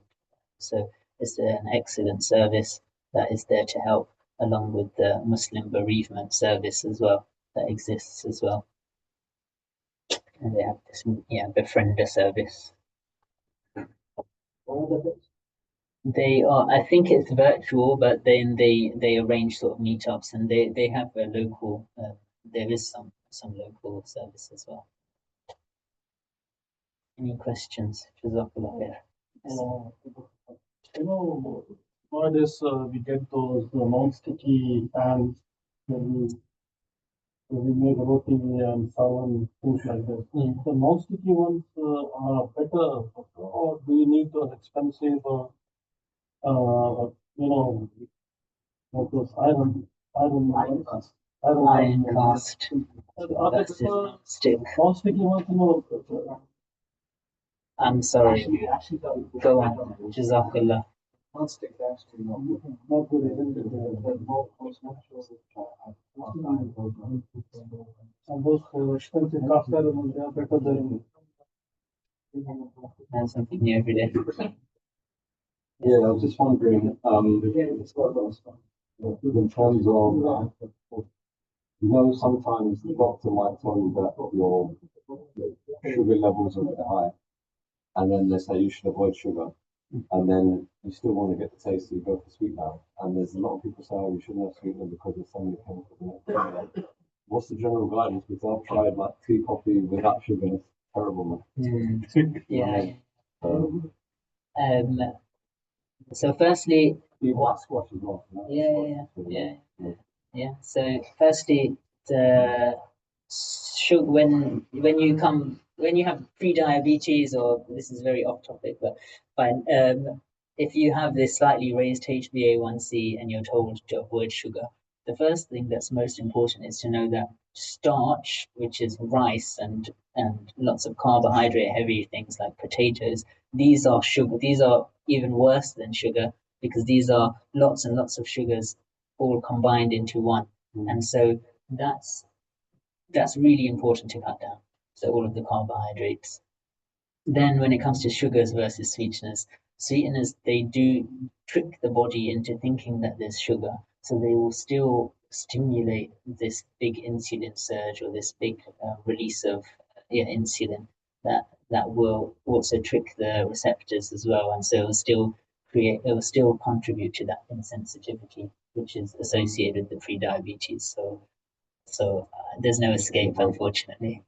So it's an excellent service that is there to help, along with the Muslim bereavement service as well that exists as well. And they have this befriender service. They are, I think it's virtual, but then they arrange sort of meetups, and they have a local. There is some local service as well. Any questions? Jazakallah khair. Nowadays we get those non-sticky pans when we make roti and sawan, things like that. The non-sticky ones are better, or do you need those expensive, like those iron cast. That's non-stick. Non-sticky ones, I'm sorry. Go on. Jazakallah. Non-stick actually not good, isn't it? And those expensive cast iron ones, they are better than. Learn something new every day. Yeah, I was just wondering, in terms of, sometimes the doctor might tell you that your sugar levels are a bit high, and then they say you should avoid sugar, and then you still want to get the taste, so you go for sweetener. And there's a lot of people say, oh, you shouldn't have sweetener because there's so many chemicals in it. What's the general guidance? Because I've tried like tea, coffee without sugar, and it's terrible, man. Yeah. So firstly, White squash as well. Yeah. So firstly, the sugar, when you have pre-diabetes, or this is very off topic, but fine. If you have this slightly raised HbA1c and you're told to avoid sugar, the first thing that's most important is to know that starch, which is rice and lots of carbohydrate heavy things like potatoes, these are sugar. These are even worse than sugar, because these are lots and lots of sugars all combined into one. And so that's really important to cut down. So all of the carbohydrates. Then when it comes to sugars versus sweeteners, they do trick the body into thinking that there's sugar. So they will still stimulate this big insulin surge, or this big release of insulin that will also trick the receptors as well. And so it will still contribute to that insensitivity, which is associated with the pre-diabetes. So there's no escape, unfortunately.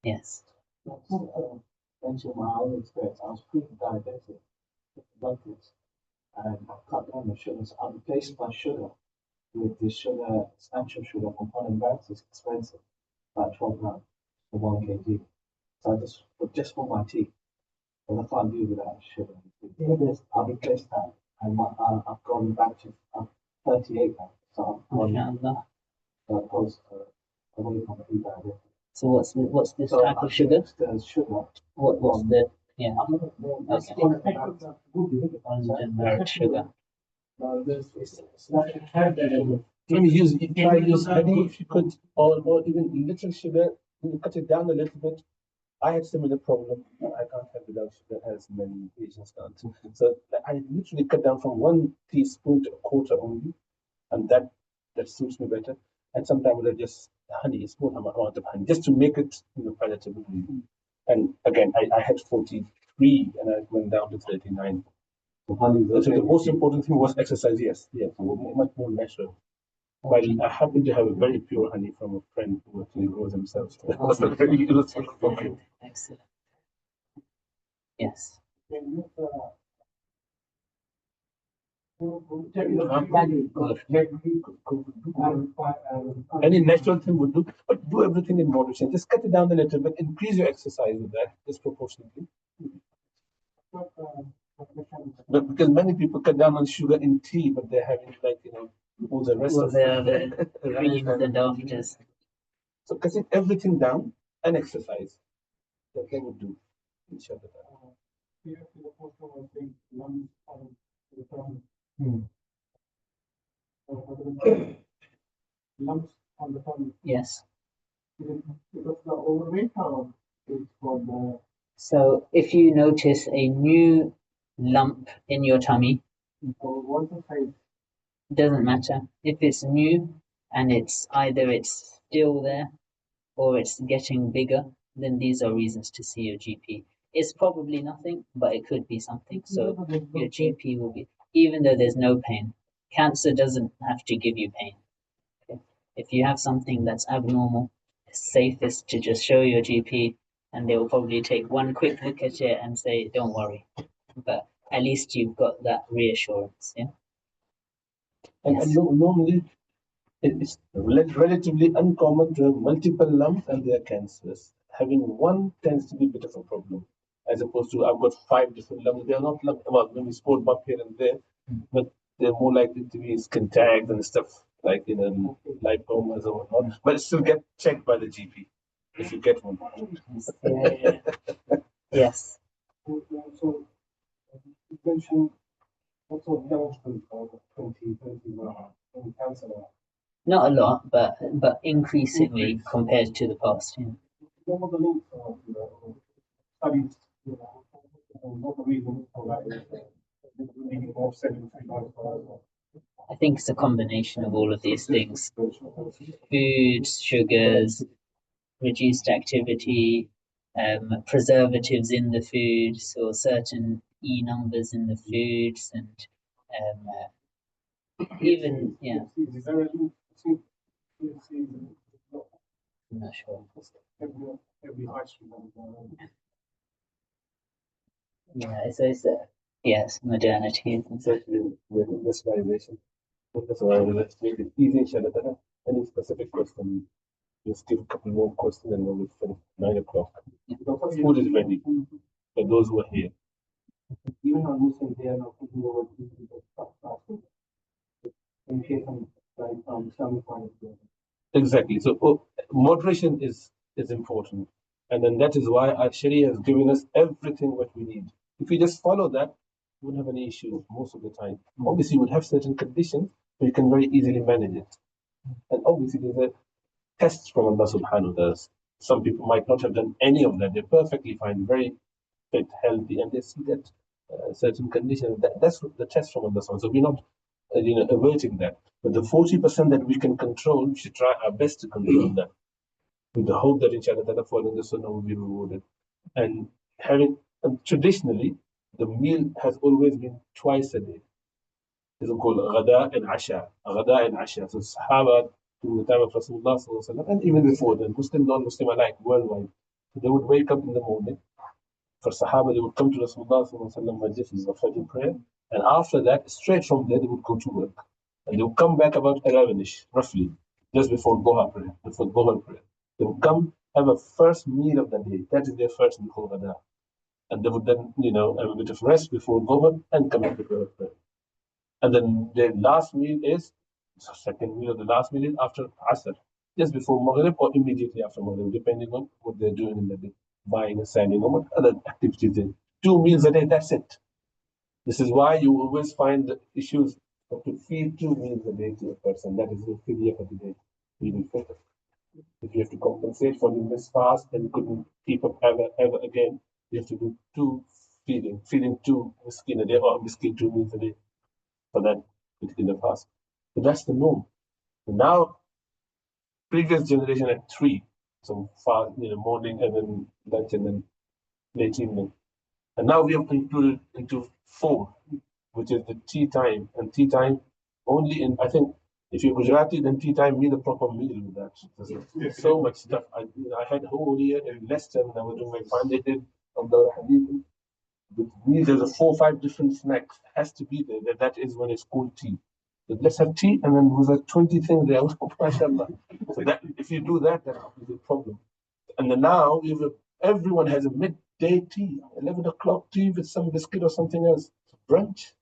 Yes. Mention my own experience. I was pre-diabetic, and I've cut down the sugar. So I've replaced my sugar with the sugar, natural sugar from Holland bags. It's expensive, about 12 pounds for 1 kg. So I just for my tea, but I can't do without sugar. I've replaced that, and I've gone back to 38 now. So I'm MashaAllah. post away from food diet. So what's this So type of sugar? The sugar. What's the That's merit sugar? Try use honey if you could, or even little sugar. You cut it down a little bit. I had similar problem. I can't have without sugar, as many Asians can't. So I literally cut down from 1 teaspoon to a quarter only, and that suits me better. And sometimes I just honey, a small amount of honey, just to make it palatable. And again, I had 43 and I went down to 39. So honey, So the most important thing was exercise. Yes, much more natural. But I happen to have a very pure honey from a friend who actually grows himself. So that was a very useful for me. Excellent. Yes. Any natural thing would do, but do everything in moderation. Just cut it down a little bit, increase your exercise with that disproportionately. But because many people cut down on sugar in tea, but they're having all the rest of the creams and afters. So cut everything down and exercise. That they would do. Inshallah. Lumps on the tongue. Yes. Because the overweight or it's for the So if you notice a new lump in your tummy, what's the size? doesn't matter. If it's new and it's either it's still there or it's getting bigger, then these are reasons to see your GP. It's probably nothing, but it could be something. So your GP will be, even though there's no pain, cancer doesn't have to give you pain. Okay? If you have something that's abnormal, it's safest to just show your GP, and they will probably take one quick look at it and say, don't worry. But at least you've got that reassurance. Yeah. And normally, it's relatively uncommon to have multiple lumps and they are cancerous. Having one tends to be a bit of a problem, as opposed to I've got 5 different lumps. They are not lumps, well, maybe sport bump here and there, but they're more likely to be skin tags and stuff like lipomas or whatnot. But still get checked by the GP if you get one. Yes. So you mentioned what sort of youngsters are 2021 in cancer now? Not a lot, but increasingly compared to the past. Yeah. What were the links are studies, and what the reason for that is? Needing more sedentary lifestyle. I think it's a combination of all of these things: foods, sugars, reduced activity, preservatives in the foods, or certain E numbers in the foods, and even Is there a link between I'm not sure. every high school? Yeah, so it's yes, modernity. It's actually this vibration. That's why let's make it easy, inshallah. Any specific question, just give a couple more questions and then we'll finish 9 o'clock. Food is ready for those who are here. Even on Muslim, they are not people who are eating the fast. In case from Islamic point of view. Exactly. So moderation is important. And then that is why our Sharia has given us everything what we need. If we just follow that, we won't have any issue most of the time. Obviously, we would have certain conditions, but you can very easily manage it. And obviously, there's a test from Allah subhanahu wa ta'ala. Some people might not have done any of that. They're perfectly fine, very fit, healthy, and they see that certain conditions. That's the test from Allah subhanahu wa ta'ala. So we're not averting that. But the 40% that we can control, we should try our best to control that. With the hope that inshallah that following the sunnah will be rewarded. And traditionally, the meal has always been twice a day. It's called Ghada and Asha. Ghada and Asha. So Sahaba, to the time of Rasulullah, and even before then, Muslim, non-Muslim alike, worldwide. So they would wake up in the morning. For Sahaba, they would come to Rasulullah, majlis is a Fajr prayer, And after that, straight from there, they would go to work. And they would come back about 11ish, roughly, just before Dhuhr prayer, before Dhuhr prayer. They would come, have a first meal of the day. That is their first meal of the day. And they would then, have a bit of rest before Dhuhr and come back to prayer. And then their last meal is, second meal, or the last meal is after Asr, just before Maghrib or immediately after Maghrib, depending on what they're doing in the day, buying and selling or what other activities they do. 2 meals a day, that's it. This is why you always find the issues of to feed 2 meals a day to a person. That is the fidya for the day, feeding fitr. If you have to compensate for the missed fast and couldn't keep up ever again, you have to do 2 feeding 2 miskin a day or miskin 2 meals a day for that particular fast. So that's the norm. Now, previous generation had 3, some fast, morning and then lunch and then late evening. And now we have included into 4, which is the tea time. And tea time only in, I think, if you're Gujarati, then tea time means a proper meal with that. There's so much stuff. I had a whole year in Leicester and I was doing my foundation of the Hadith. There's a 4 or 5 different snacks. Has to be there. That is when it's called tea. So let's have tea, and then there's like 20 things there. MashaAllah. So that if you do that, that is a problem. And then now everyone has a midday tea, 11 o'clock tea with some biscuit or something else. Brunch.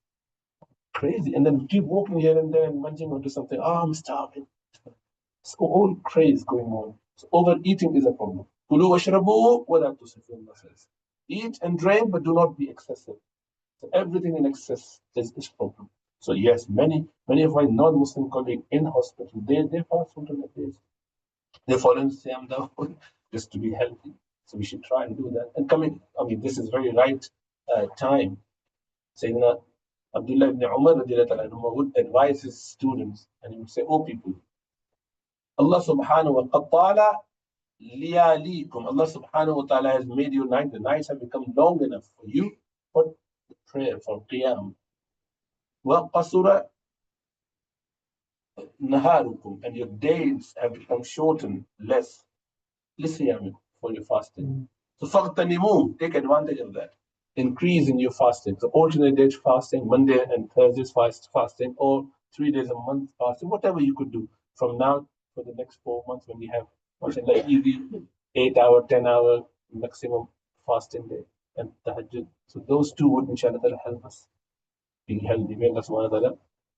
Crazy. And then we keep walking here and there and munching onto something. I'm starving. It's all craze going on. So overeating is a problem. Kulu washrabu wala tusrifu, Allah says. Eat and drink, but do not be excessive. So everything in excess is a problem. So yes, many of my non-Muslim colleagues in hospital, they fast on the days. They follow Siyam Dawood just to be healthy. So we should try and do that. And this is very right time. Sayyidina Abdullah ibn Umar would advise his students, and he would say, "Oh people, Allah subhanahu wa ta'ala liyalikum. Allah subhanahu wa ta'ala has made your night. The nights have become long enough for you for prayer, for qiyam. Wa qasura naharukum, and your days have become shortened, less. Lisiyam, for your fasting. So faqtanimu, take advantage of that. Increase in your fasting. So alternate days fasting, Monday and Thursdays fasting, or 3 days a month fasting, whatever you could do from now for the next 4 months when we have like easy 8-hour, 10-hour maximum fasting day and tahajjud. So those 2 would inshallah help us be healthy. May Allah subhanahu wa ta'ala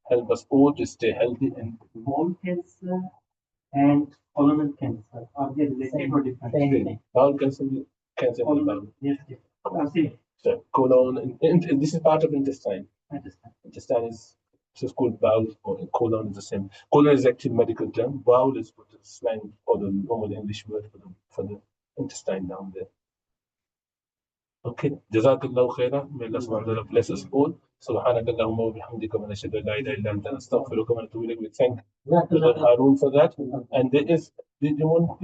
help us all to stay healthy. And bone cancer and colon cancer, are they related or different? Same thing. Bowel cancer in the bowel. Yes, yes. So colon, and this is part of intestine. Intestine is just called bowel, or colon is the same. Colon is actually a medical term. Bowel is what is slang or the normal English word for the intestine down there. Okay. Jazakallahu khairan. May Allah subhanahu wa ta'ala bless us all. Subhanaka Allahumma wa bihamdika wa nashhadu an la ilaha illa anta nastaghfiruka wa natubu ilayk. We thank Harun for that. And there is, did you want